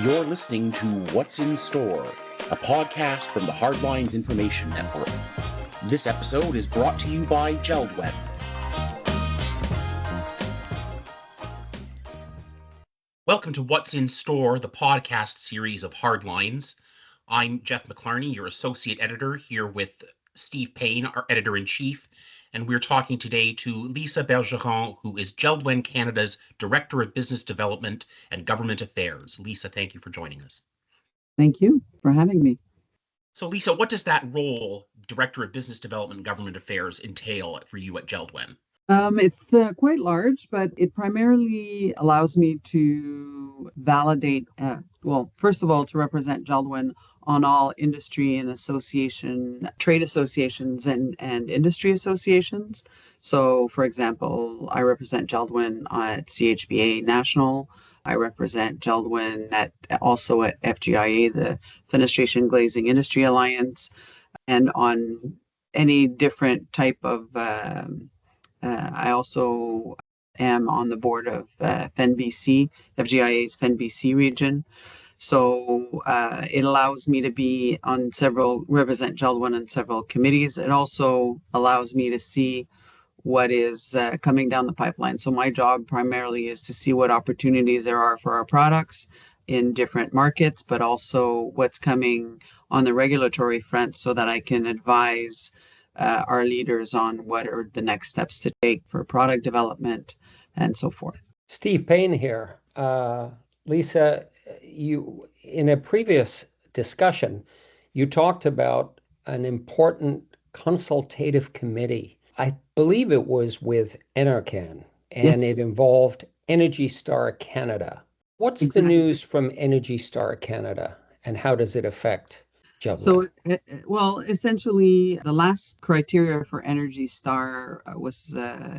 You're listening to What's in Store, a podcast from the Hardlines Information Network. This episode is brought to you by Jeld-Wen. Welcome to What's in Store, the podcast series of Hardlines. I'm Jeff McClarney, your associate editor, here with Steve Payne, our editor-in-chief, and we're talking today to Lisa Bergeron, who is Jeld-Wen Canada's Director of Business Development and Government Affairs. Lisa, thank you for joining us. Thank you for having me. So, Lisa, what does that role, Director of Business Development and Government Affairs, entail for you at Jeld-Wen? It's quite large, but it primarily allows me to validate, first of all, to represent Jeld-Wen on all industry and trade associations and industry associations. So, for example, I represent Jeld-Wen at CHBA National. I represent Jeld-Wen also at FGIA, the Fenestration Glazing Industry Alliance, and on any different type of I also am on the board of FenBC, FGIA's FenBC region. So it allows me to represent Jeld-Wen on several committees. It also allows me to see what is coming down the pipeline. So my job primarily is to see what opportunities there are for our products in different markets, but also what's coming on the regulatory front so that I can advise our leaders on what are the next steps to take for product development and so forth. Steve Payne here. Lisa, you in a previous discussion, you talked about an important consultative committee. I believe it was with NRCan, and Yes. It involved Energy Star Canada. What's Exactly. the news from Energy Star Canada, and how does it affect Jeld-Wen? So, essentially, the last criteria for Energy Star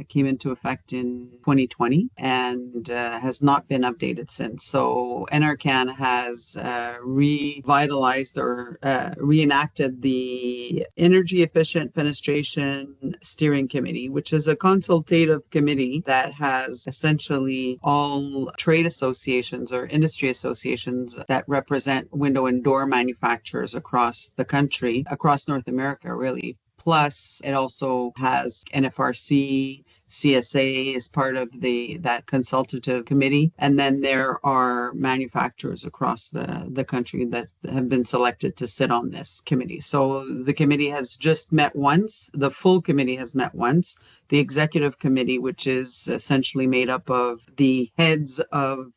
came into effect in 2020 and has not been updated since. So, NRCan has revitalized or reenacted the Energy Efficient Fenestration Steering Committee, which is a consultative committee that has essentially all trade associations or industry associations that represent window and door manufacturers across the country, across North America, really. Plus, it also has NFRC, CSA is part of that consultative committee. And then there are manufacturers across the country that have been selected to sit on this committee. So the committee has just met once. The full committee has met once. The executive committee, which is essentially made up of the heads of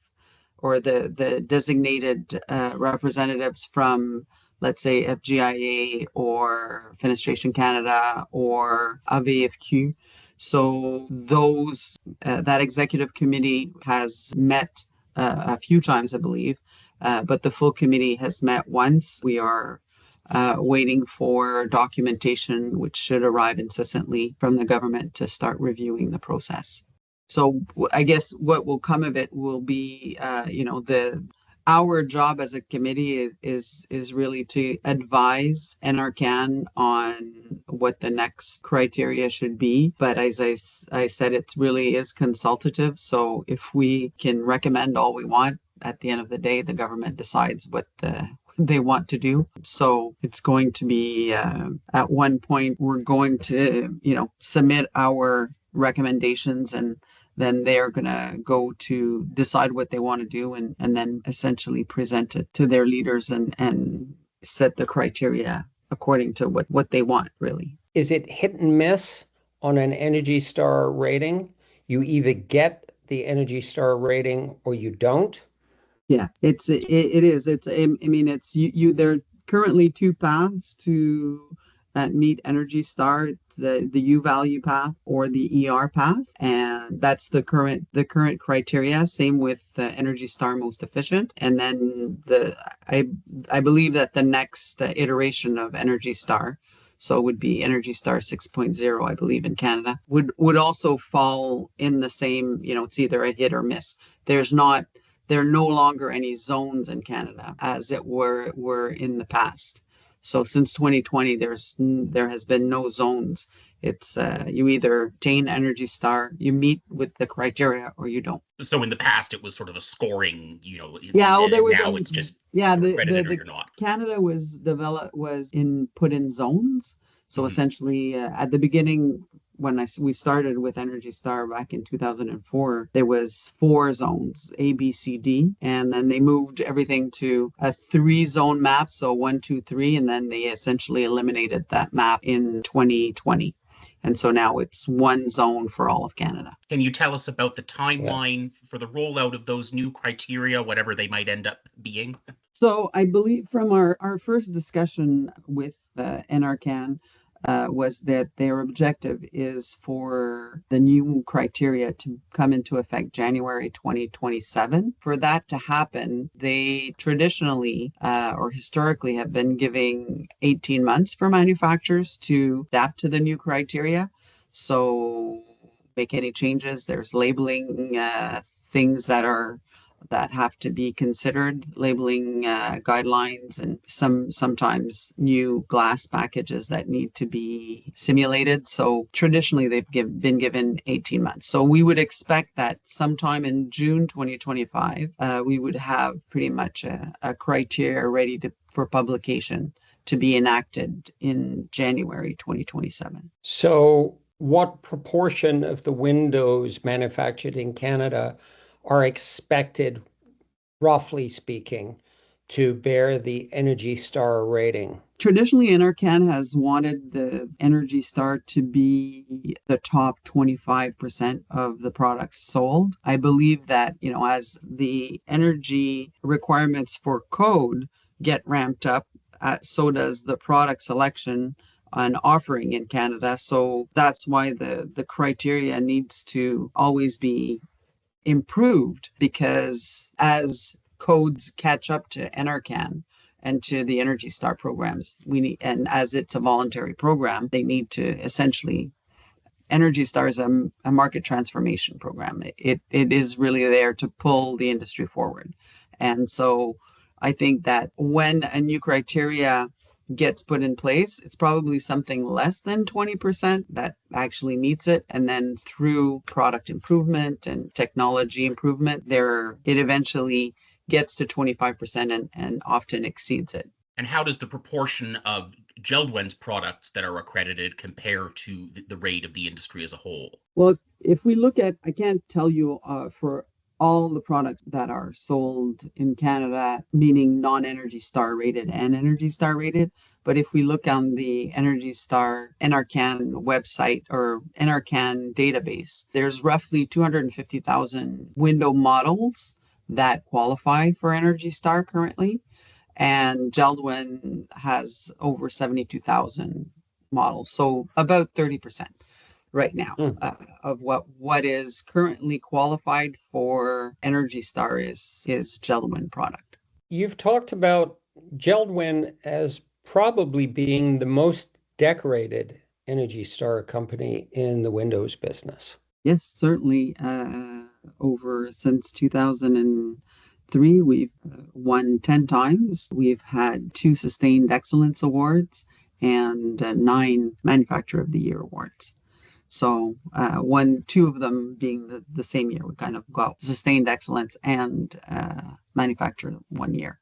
or the designated representatives from, let's say, FGIA or Fenestration Canada or AVFQ. So that executive committee has met a few times, I believe, but the full committee has met once. We are waiting for documentation, which should arrive incessantly from the government to start reviewing the process. So I guess what will come of it will be, our job as a committee is really to advise NRCan on what the next criteria should be. But as I said, it really is consultative. So if we can recommend all we want, at the end of the day, the government decides what they want to do. So it's going to be, at one point, we're going to, submit our recommendations, and then they're going to go to decide what they want to do and then essentially present it to their leaders and set the criteria according to what they want, really. Is it hit and miss on an Energy Star rating? You either get the Energy Star rating or you don't? Yeah, it is. There are currently two paths to meet Energy Star, the U value path or the ER path, and that's the current criteria. Same with Energy Star Most Efficient, and then I believe that the next iteration of Energy Star, so it would be Energy Star 6.0, I believe, in Canada, would also fall in the same. It's either a hit or miss. There are no longer any zones in Canada as it were in the past. So since 2020, there has been no zones. It's you either obtain Energy Star, you meet with the criteria, or you don't. So in the past, it was sort of a scoring, Yeah, well, there was now it's just yeah, you're accredited or the you're not. Canada was put in zones. So Mhm. essentially, at the beginning, when we started with Energy Star back in 2004, there was 4 zones, A, B, C, D, and then they moved everything to a 3-zone map, so 1, 2, 3, and then they essentially eliminated that map in 2020. And so now it's 1 zone for all of Canada. Can you tell us about the Yeah. timeline for the rollout of those new criteria, whatever they might end up being? So I believe from our first discussion with NRCan was that their objective is for the new criteria to come into effect January 2027. For that to happen, they traditionally or historically have been giving 18 months for manufacturers to adapt to the new criteria. So make any changes. There's labeling things that have to be considered, labeling guidelines, and sometimes new glass packages that need to be simulated. So traditionally, been given 18 months. So we would expect that sometime in June 2025, we would have pretty much a criteria ready for publication to be enacted in January 2027. So, what proportion of the windows manufactured in Canada are expected, roughly speaking, to bear the Energy Star rating? Traditionally, NRCan has wanted the Energy Star to be the top 25% of the products sold. I believe that, as the energy requirements for code get ramped up, so does the product selection and offering in Canada. So that's why the criteria needs to always be improved, because as codes catch up to NRCan and to the Energy Star programs, and as it's a voluntary program, they need to essentially, Energy Star is a market transformation program. It is really there to pull the industry forward. And so I think that when a new criteria gets put in place, it's probably something less than 20% that actually meets it. And then through product improvement and technology improvement, it eventually gets to 25% and often exceeds it. And how does the proportion of Jeld-Wen's products that are accredited compare to the rate of the industry as a whole? Well, if we look at, I can't tell you for all the products that are sold in Canada, meaning non-Energy Star rated and Energy Star rated. But if we look on the Energy Star NRCan website or NRCan database, there's roughly 250,000 window models that qualify for Energy Star currently. And Jeld-Wen has over 72,000 models, so about 30% right now of what is currently qualified for Energy Star is Jeld-Wen product. You've talked about Jeld-Wen as probably being the most decorated Energy Star company in the Windows business. Yes, certainly. Since 2003, we've won 10 times. We've had 2 Sustained Excellence Awards and 9 Manufacturer of the Year Awards. So 2 of them being the same year. We kind of got Sustained Excellence and Manufacturer 1 year.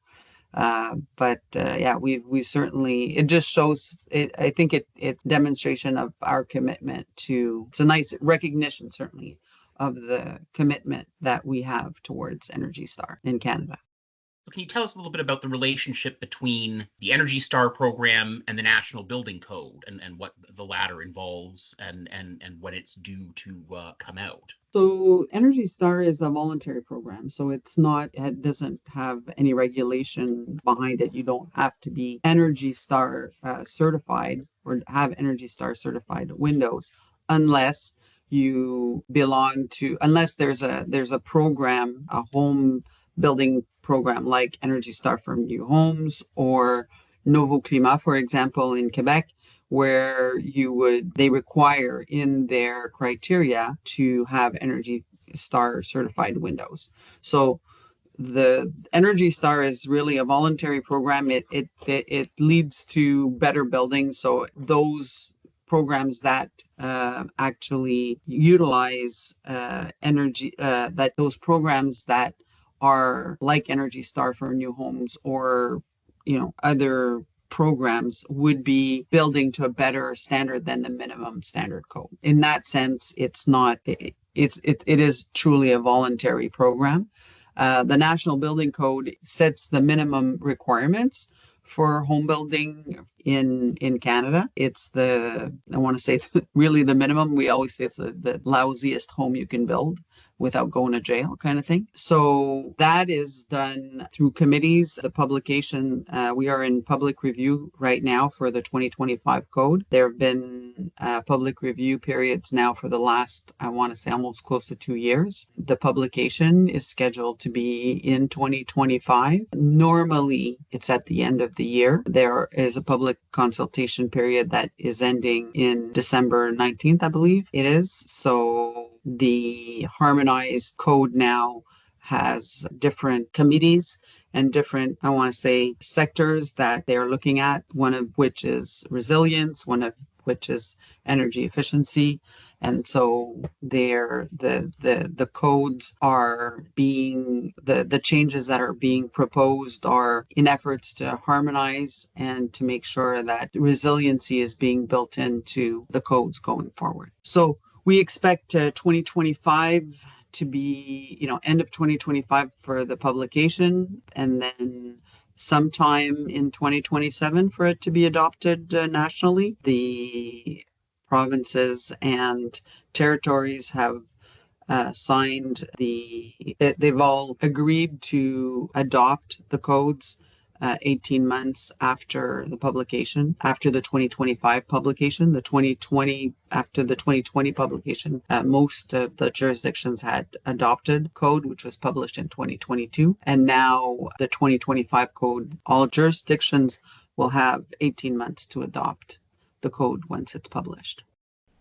We certainly, it just shows it. I think it's demonstration of our commitment it's a nice recognition, certainly, of the commitment that we have towards Energy Star in Canada. Can you tell us a little bit about the relationship between the Energy Star program and the National Building Code, and what the latter involves, and when it's due to come out? So Energy Star is a voluntary program, so it doesn't have any regulation behind it. You don't have to be Energy Star certified or have Energy Star certified windows unless you unless there's a program, a home building program like Energy Star for New Homes or Novo Climat, for example, in Quebec, where they require in their criteria to have Energy Star certified windows. So the Energy Star is really a voluntary program. It leads to better buildings. So those programs that actually utilize energy, that those programs that are like Energy Star for new homes, or other programs, would be building to a better standard than the minimum standard code. In that sense, it's not. It is truly a voluntary program. The National Building Code sets the minimum requirements for home building in Canada. It's I want to say, really the minimum. We always say it's the lousiest home you can build without going to jail, kind of thing. So that is done through committees. The publication, we are in public review right now for the 2025 code. There have been public review periods now for the last, I want to say, almost close to 2 years. The publication is scheduled to be in 2025. Normally, it's at the end of the year. There is a public consultation period that is ending in December 19th, I believe it is. So the harmonized code now has different committees and different, I want to say, sectors that they're looking at, one of which is resilience, one of which is energy efficiency. And so the codes are being, the changes that are being proposed are in efforts to harmonize and to make sure that resiliency is being built into the codes going forward. So we expect 2025 to be, end of 2025 for the publication, and then sometime in 2027 for it to be adopted nationally. The provinces and territories have signed they've all agreed to adopt the codes 18 months after the publication, after the 2025 publication. After the 2020 publication, most of the jurisdictions had adopted code, which was published in 2022. And now the 2025 code, all jurisdictions will have 18 months to adopt the code once it's published.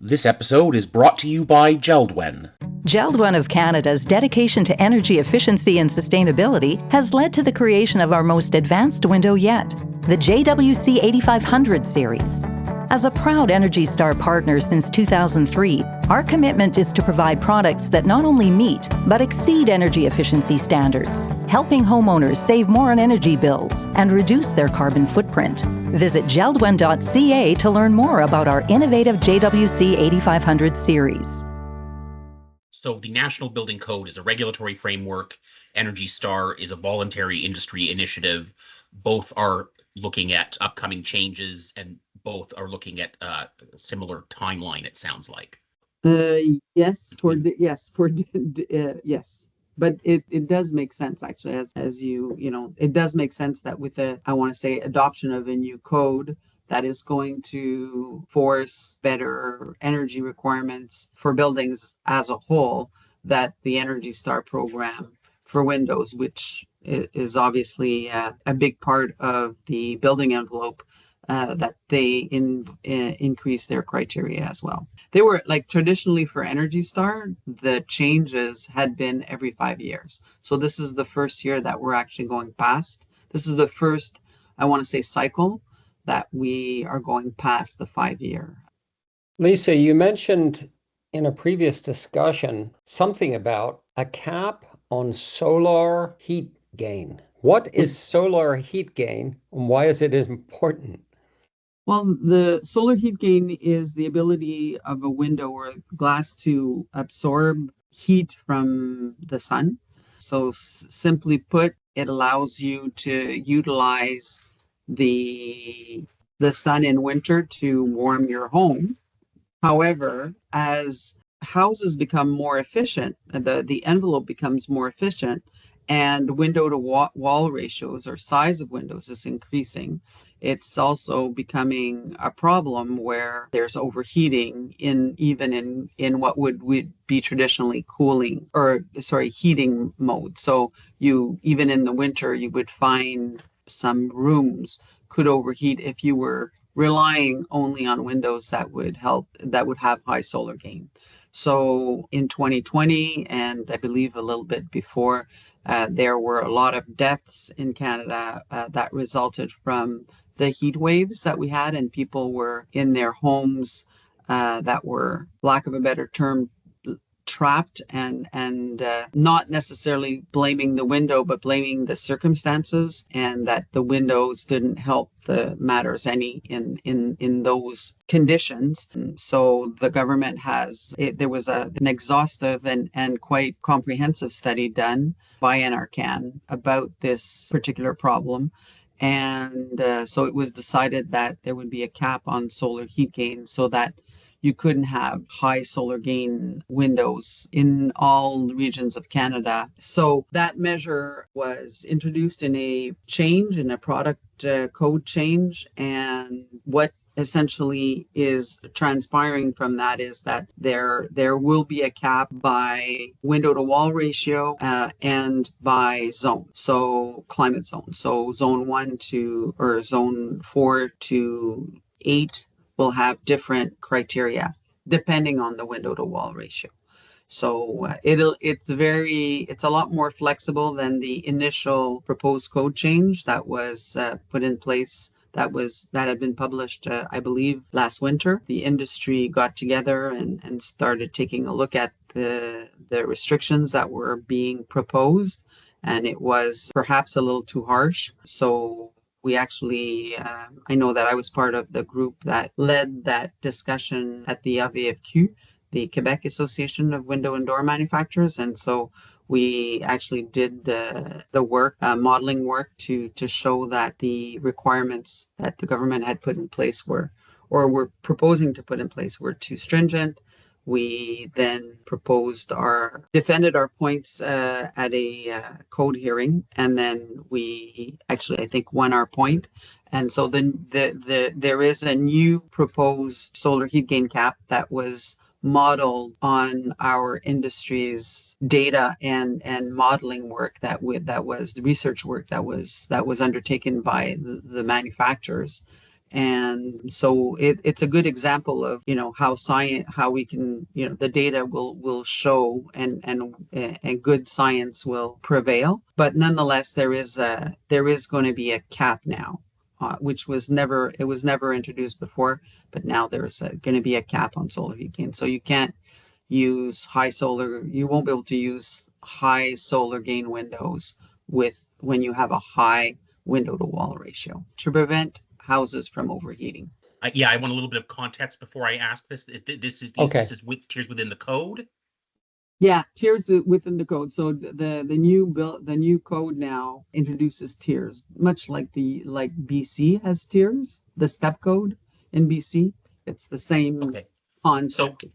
This episode is brought to you by Jeld-Wen. Jeld-Wen of Canada's dedication to energy efficiency and sustainability has led to the creation of our most advanced window yet, the JWC 8500 series. As a proud Energy Star partner since 2003, our commitment is to provide products that not only meet, but exceed energy efficiency standards, helping homeowners save more on energy bills and reduce their carbon footprint. Visit Jeld-Wen.ca to learn more about our innovative JWC 8500 series. So the National Building Code is a regulatory framework. Energy Star is a voluntary industry initiative. Both are looking at upcoming changes, and both are looking at a similar timeline, it sounds like. Yes, but it does make sense, actually, as it does make sense that with I want to say, adoption of a new code that is going to force better energy requirements for buildings as a whole, that the Energy Star program for windows, which is obviously a big part of the building envelope, that they increase their criteria as well. They were traditionally for Energy Star, the changes had been every 5 years. So this is the first year that we're actually going past. This is the first, I want to say, cycle that we are going past the 5-year. Lisa, you mentioned in a previous discussion something about a cap on solar heat gain. What is solar heat gain, and why is it important? Well, the solar heat gain is the ability of a window or glass to absorb heat from the sun. So simply put, it allows you to utilize the sun in winter to warm your home. However, as houses become more efficient, the envelope becomes more efficient, and window to wall ratios or size of windows is increasing. It's also becoming a problem where there's overheating in what would be traditionally heating mode. So even in the winter, you would find some rooms could overheat if you were relying only on windows that would have high solar gain. So in 2020, and I believe a little bit before, there were a lot of deaths in Canada that resulted from the heat waves that we had, and people were in their homes that were, lack of a better term, trapped, and not necessarily blaming the window, but blaming the circumstances, and that the windows didn't help the matters any in those conditions. And so the government there was an exhaustive and quite comprehensive study done by NRCan about this particular problem. And so it was decided that there would be a cap on solar heat gain so that you couldn't have high solar gain windows in all regions of Canada. So that measure was introduced in a product code change. And what essentially is transpiring from that is that there will be a cap by window to wall ratio and by zone, so climate zone. So zone 4 to 8 will have different criteria depending on the window to wall ratio. So it's a lot more flexible than the initial proposed code change that was put in place. That had been published, I believe, last winter. The industry got together and started taking a look at the restrictions that were being proposed, and it was perhaps a little too harsh. So we actually, I know that I was part of the group that led that discussion at the AVFQ, the Quebec Association of Window and Door Manufacturers. And so we actually did the work, modeling work to show that the requirements that the government had put in place were proposing to put in place were too stringent. We then defended our points at a code hearing, and then we actually, I think, won our point. And so then there is a new proposed solar heat gain cap that was modeled on our industry's data and modeling work that was the research work that was undertaken by the manufacturers. And so it's a good example of, how we can, the data will show and good science will prevail. But nonetheless, there is going to be a cap now, which was never introduced before, but now there's going to be a cap on solar heat gain. So you can't use you won't be able to use high solar gain windows when you have a high window to wall ratio to prevent houses from overheating. I want a little bit of context before I ask this. This is with tiers within the code. Yeah, tiers within the code. So the new code now introduces tiers, much like BC has tiers. The step code in BC, it's the same concept.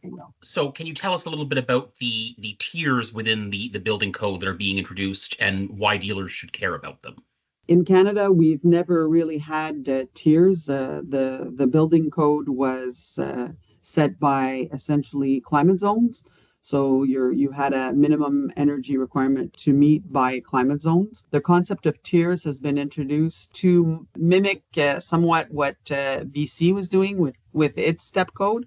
So can you tell us a little bit about the tiers within the building code that are being introduced and why dealers should care about them? In Canada, we've never really had tiers. The building code was set by essentially climate zones. So you had a minimum energy requirement to meet by climate zones. The concept of tiers has been introduced to mimic somewhat what BC was doing with its step code,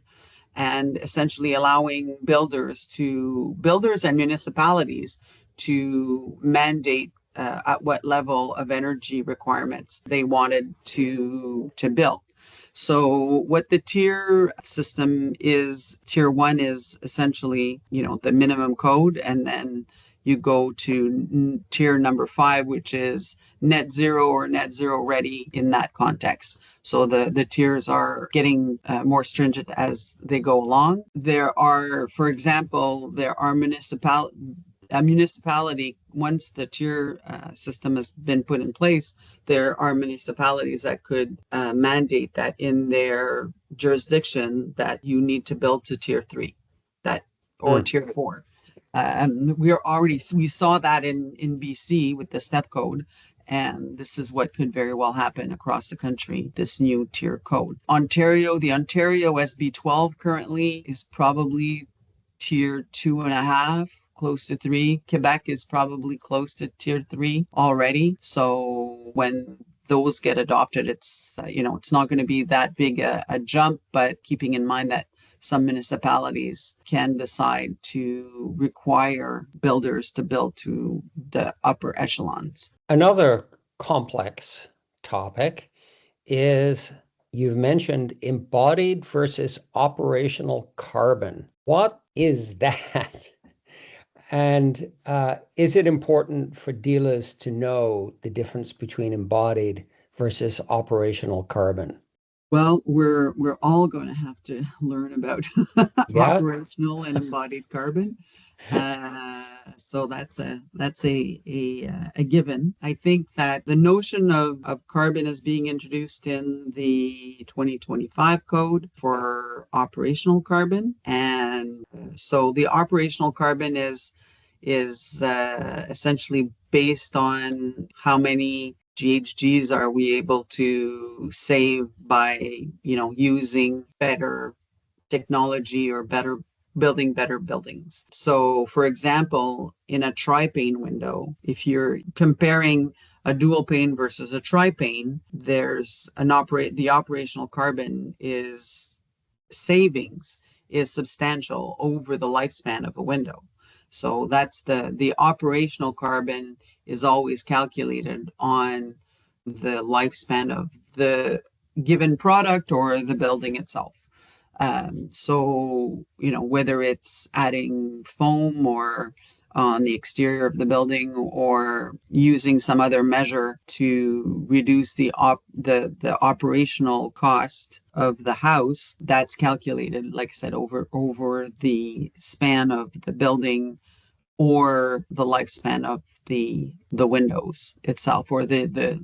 and essentially allowing builders and municipalities to mandate at what level of energy requirements they wanted to build. So what the tier system is, tier 1 is essentially, the minimum code, and then you go to tier number 5, which is net zero or net zero ready in that context. So the tiers are getting more stringent as they go along. For example, a municipality, once the tier system has been put in place, there are municipalities that could mandate that in their jurisdiction that you need to build to tier 3 or tier 4. We saw that in BC with the step code, and this is what could very well happen across the country, this new tier code. The Ontario SB 12 currently is probably tier 2.5, close to 3. Quebec is probably close to tier 3 already. So when those get adopted, it's not going to be that big a jump, but keeping in mind that some municipalities can decide to require builders to build to the upper echelons. Another complex topic is you've mentioned embodied versus operational carbon. What is that? And is it important for dealers to know the difference between embodied versus operational carbon? Well, we're all going to have to learn about operational and embodied carbon. So that's a given. I think that the notion of carbon is being introduced in the 2025 code for operational carbon, and so the operational carbon is essentially based on how many GHGs are we able to save by, using better technology or building better buildings. So, for example, in a tri-pane window, if you're comparing a dual pane versus a tri-pane, there's the operational carbon savings is substantial over the lifespan of a window. So that's the operational carbon is always calculated on the lifespan of the given product or the building itself. So, whether it's adding foam or on the exterior of the building or using some other measure to reduce the operational cost of the house, that's calculated, like I said, over the span of the building or the lifespan of the windows itself, or the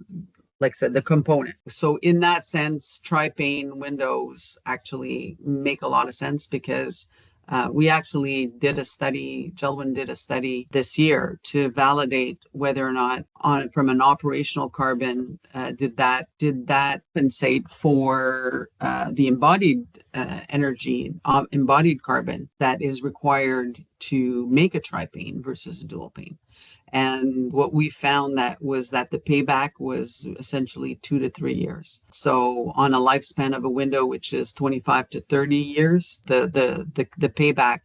like I said, the component. So in that sense, tri-pane windows actually make a lot of sense, because we actually did a study, Jeld-Wen did a study this year to validate whether or not from an operational carbon, did that compensate for the embodied energy, embodied carbon that is required to make a tri-pane versus a dual pane. And what we found was that the payback was essentially 2 to 3 years. So on a lifespan of a window, which is 25 to 30 years, the payback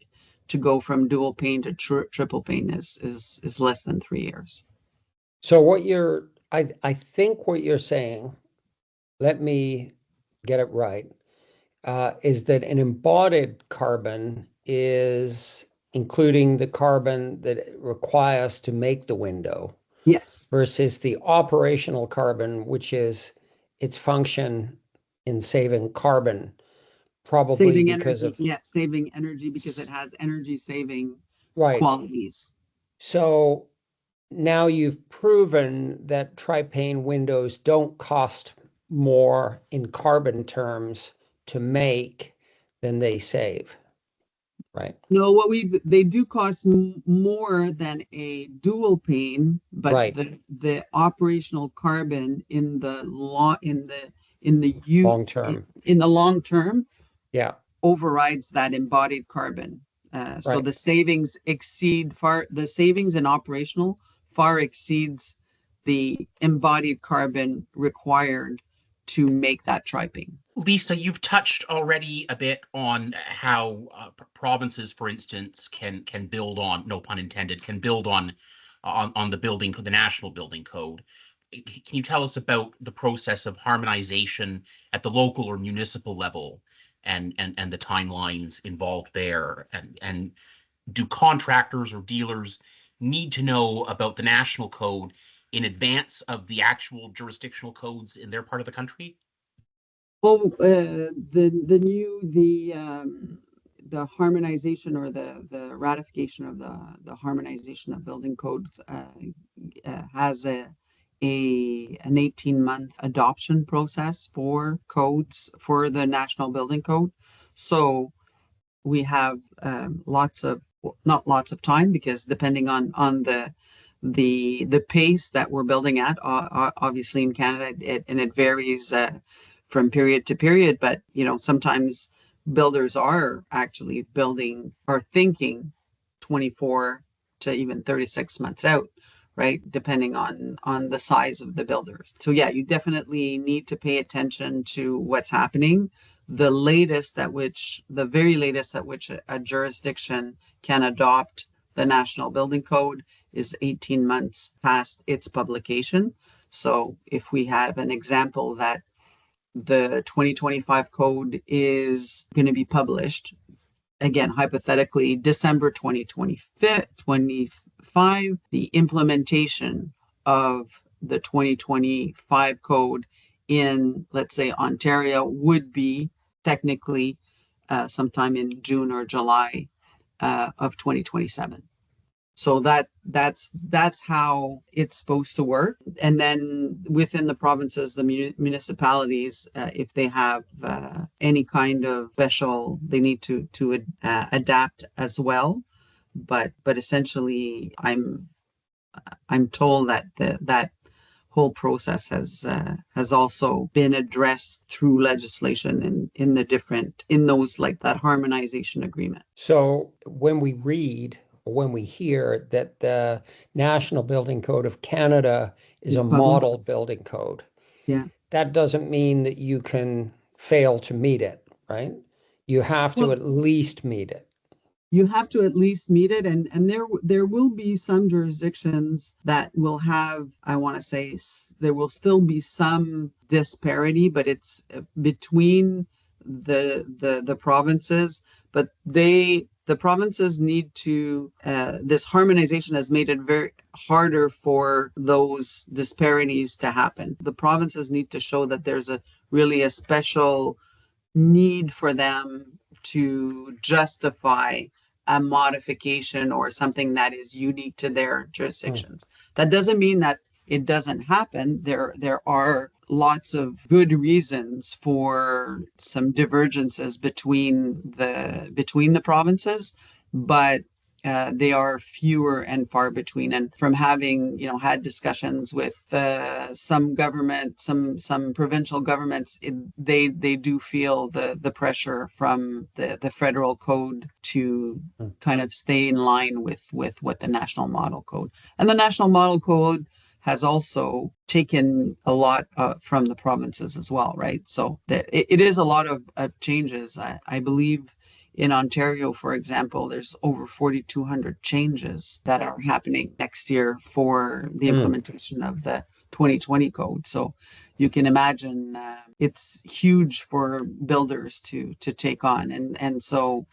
to go from dual pane to triple pane is less than 3 years. So I think what you're saying, let me get it right, is that an embodied carbon is including the carbon that it requires to make the window. Yes. Versus the operational carbon, which is its function in saving carbon, probably saving because energy, saving energy because it has energy saving qualities. So now you've proven that tri-pane windows don't cost more in carbon terms to make than they save. Right. No, they do cost more than a dual pane, but the operational carbon in the long term overrides that embodied carbon. So the savings in operational far exceeds the embodied carbon required to make that tri-pane. Lisa, you've touched already a bit on how provinces, for instance, can build on, no pun intended, can build on the national building code. Can you tell us about the process of harmonization at the local or municipal level, and the timelines involved there? And do contractors or dealers need to know about the national code in advance of the actual jurisdictional codes in their part of the country? Well, the harmonization or the ratification of the harmonization of building codes has an 18-month adoption process for codes for the National Building Code. So we have not lots of time, because depending on the pace that we're building at, obviously in Canada, it varies from period to period, but sometimes builders are actually building or thinking 24 to even 36 months out, right? Depending on the size of the builders. So yeah, you definitely need to pay attention to what's happening the very latest at which a jurisdiction can adopt the National Building Code is 18 months past its publication. So if we have an example that the 2025 code is going to be published, again, hypothetically, December 2025, the implementation of the 2025 code in, let's say, Ontario would be technically sometime in June or July of 2027. So that's how it's supposed to work. And then within the provinces, the municipalities, if they have any kind of special, they need to adapt as well. But essentially, I'm told that that whole process has also been addressed through legislation in those, like that harmonization agreement. So when we hear that the National Building Code of Canada is a model building code, that doesn't mean that you can fail to meet it, right? You have to at least meet it. You have to at least meet it, and there will be some jurisdictions that will have, I want to say, there will still be some disparity, but it's between the provinces. But the provinces need to, this harmonization has made it very harder for those disparities to happen. The provinces need to show that there's really a special need for them to justify a modification or something that is unique to their jurisdictions. That doesn't mean that it doesn't happen. There are lots of good reasons for some divergences between the provinces, but they are fewer and far between. And from having had discussions with some government, some provincial governments, they do feel the pressure from the federal code to kind of stay in line with what the National Model Code. And the National Model Code has also taken a lot from the provinces as well, right? So it is a lot of changes. I believe in Ontario, for example, there's over 4,200 changes that are happening next year for the implementation of the 2020 code. So you can imagine it's huge for builders to take on. And so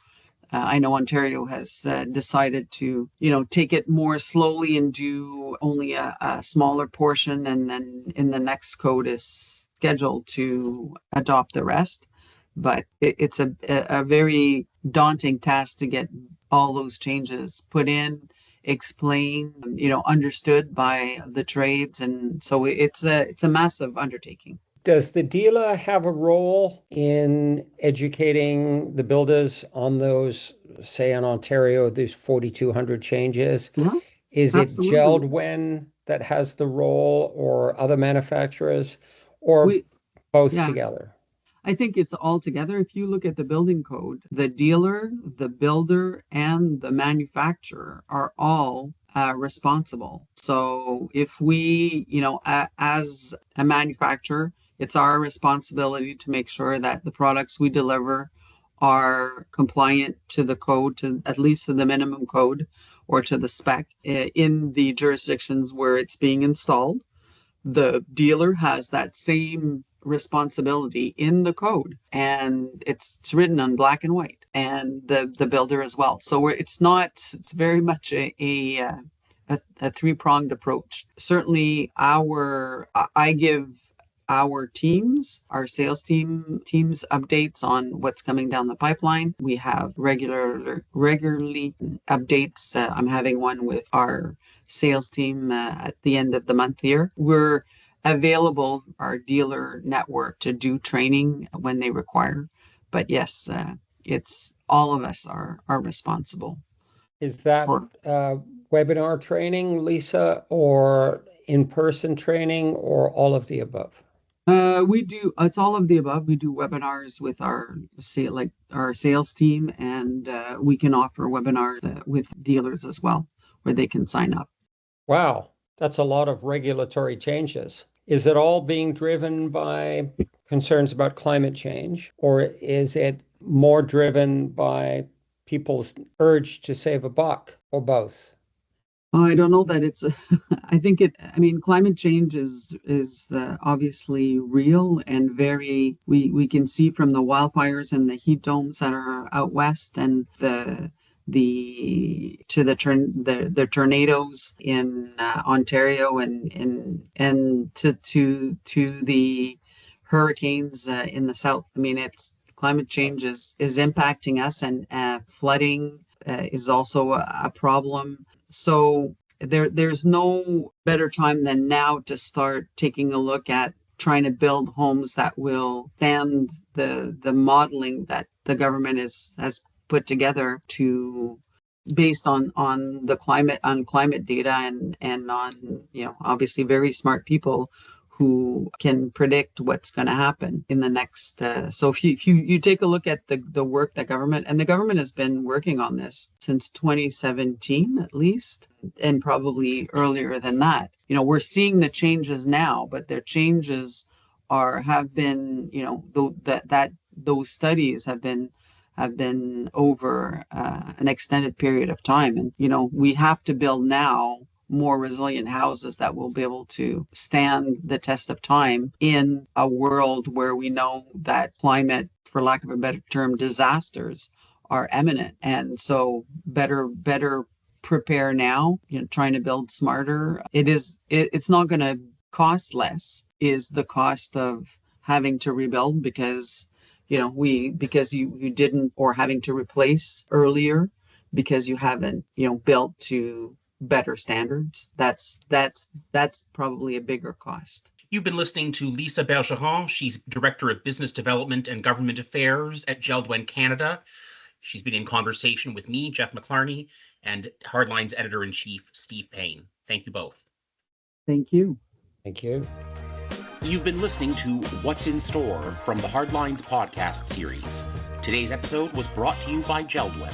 I know Ontario has decided to, take it more slowly and do only a smaller portion. And then in the next code is scheduled to adopt the rest. But it's a very daunting task to get all those changes put in, explained, understood by the trades. And so it's a massive undertaking. Does the dealer have a role in educating the builders on those, say in Ontario, these 4,200 changes? Yeah, Is absolutely. it Jeld-Wen that has the role, or other manufacturers, or both together? I think it's all together. If you look at the building code, the dealer, the builder, and the manufacturer are all responsible. So if we, as a manufacturer, it's our responsibility to make sure that the products we deliver are compliant to the code, to at least to the minimum code or to the spec in the jurisdictions where it's being installed. The dealer has that same responsibility in the code, and it's written on black and white, and the builder as well. So it's very much a three-pronged approach. Certainly I give our sales teams updates on what's coming down the pipeline. We have regularly updates. I'm having one with our sales team at the end of the month here. We're available, our dealer network, to do training when they require. But yes, it's all of us are responsible. Is that webinar training, Lisa, or in-person training, or all of the above? It's all of the above. We do webinars with our sales team, and we can offer webinars with dealers as well, where they can sign up. Wow, that's a lot of regulatory changes. Is it all being driven by concerns about climate change, or is it more driven by people's urge to save a buck, or both? I don't know that it's. I think it. I mean, climate change is obviously real and very. We can see from the wildfires and the heat domes that are out west, and the tornadoes in Ontario, and to the hurricanes in the south. I mean, it's climate change is impacting us, and flooding is also a problem. So there's no better time than now to start taking a look at trying to build homes that will stand the modeling that the government has put together to based on the climate data, and on, obviously very smart people who can predict what's going to happen in the next. So if you take a look at the work that government has been working on this since 2017 at least, and probably earlier than that. We're seeing the changes now, but their changes have been, those studies have been over an extended period of time, and we have to build now more resilient houses that will be able to stand the test of time in a world where we know that climate, for lack of a better term, disasters are imminent. And so better prepare now, trying to build smarter. It's not going to cost less, is the cost of having to rebuild because you didn't, or having to replace earlier because you haven't, built to better standards. That's probably a bigger cost. You've been listening to Lisa Bergeron. She's Director of Business Development and Government Affairs at Jeld-Wen Canada. She's been in conversation with me, Jeff McClarney, and Hardlines Editor-in-Chief, Steve Payne. Thank you both. Thank you. Thank you. You've been listening to What's in Store from the Hardlines podcast series. Today's episode was brought to you by Jeld-Wen.